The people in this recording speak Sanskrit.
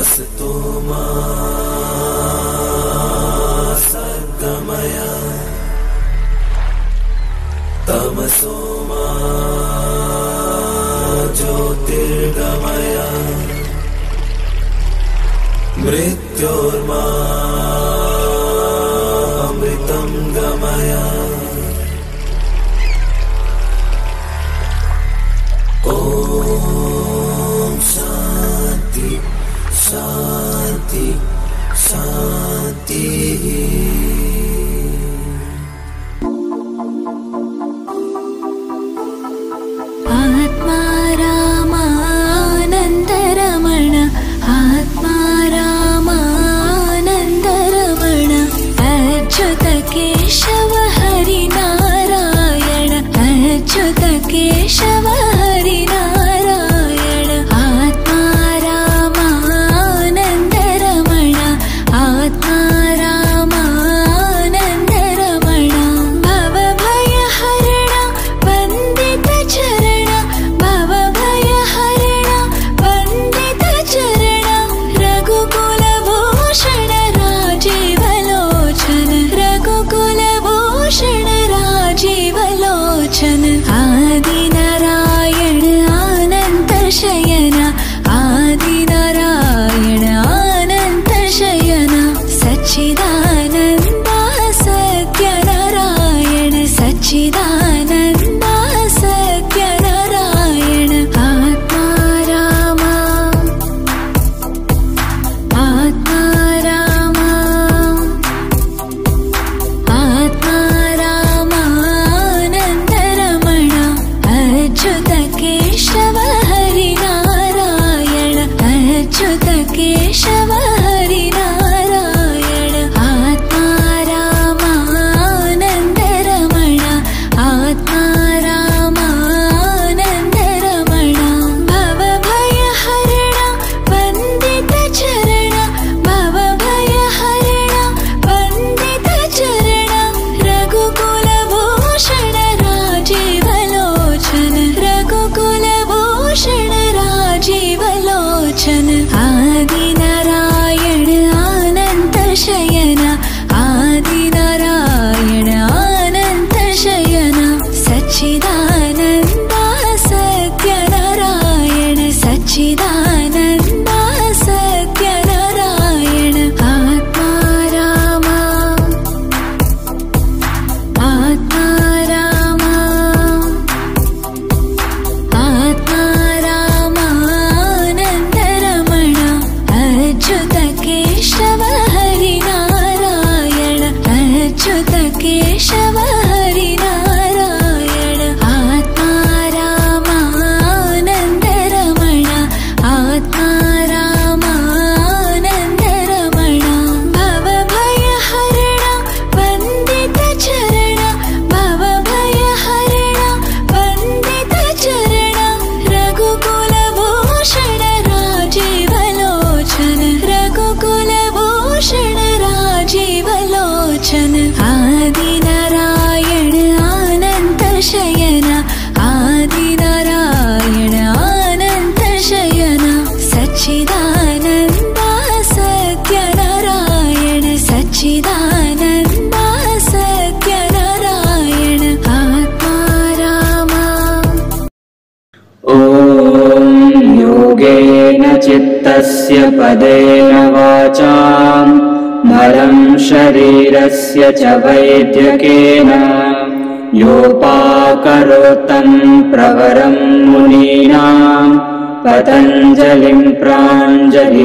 असतो मा सद्गमय तमसो मा ज्योतिर्गमय मृत्योर्मा अमृतं गमय। ॐ शान्ति शान्ति शान्तिः। आत्मा रामानन्दरमण आत्मा रामानन्दरमण अच्युत केशव हरिनारायण अच्युत केशव हरिनारायण। आत्मा रामानन्दरमण आत्मा रामानन्दरमण भवभयहरण वन्दित चरण भवभयहरण वन्दित चरण रघुकुलभूषण राजीवलोचन रघुकुलभूषण राजीवलोचन। आदिनारायण अनन्त शयन आदिनारायण अनन्त शयन सच्चिदानन्द सत्यनारायण सच्चिदानन्द सत्यनारायण। आत्मा रामा आत्मा रामा आत्मा रामानन्दरमण अच्युत केशव हरिनारायण अच्युत केशव हरिनारायण। आत्मा रामानन्दरमण आत्मा रामानन्दरमण भवभयहरण वन्दित चरण भवभयहरण वन्दित चरण रघुकुलभूषण राजीवलोचन रघुकुलभूषण राजीवलोचन। आदिनारायण अनन्त शयन आदिनारायण अनन्त शयन सच्चिदानन्द सत्यनारायण सच्चिदानन्द सत्यनारायण। आत्मा रामा आत्मा रामा आत्मा रामानन्दरमण अच्युत केशव हरिनारायण अच्युत केशव हरिनारायण। आत्मा रामानन्दरमण आत्मा रामानन्दरमण भवभयहरण वन्दित चरण भवभयहरण वन्दित चरण रघुकुलभूषण राजीवलोचन रघुकुलभूषण राजीवलोचन। आदिनारायण अनन्त शयन आदिनारायण अनन्त शयन सच्चिदानन्द सत्यनारायण सच्चिदानन्द सत्यनारायण। आत्मा रामा ॐ योगेन चित्तस्य पदेन वाचां मलं शरीरस्य च वैद्यकेन योपाकरोतं प्रवरं मुनीनां पतञ्जलिं प्राञ्जलिरानतोऽस्मि।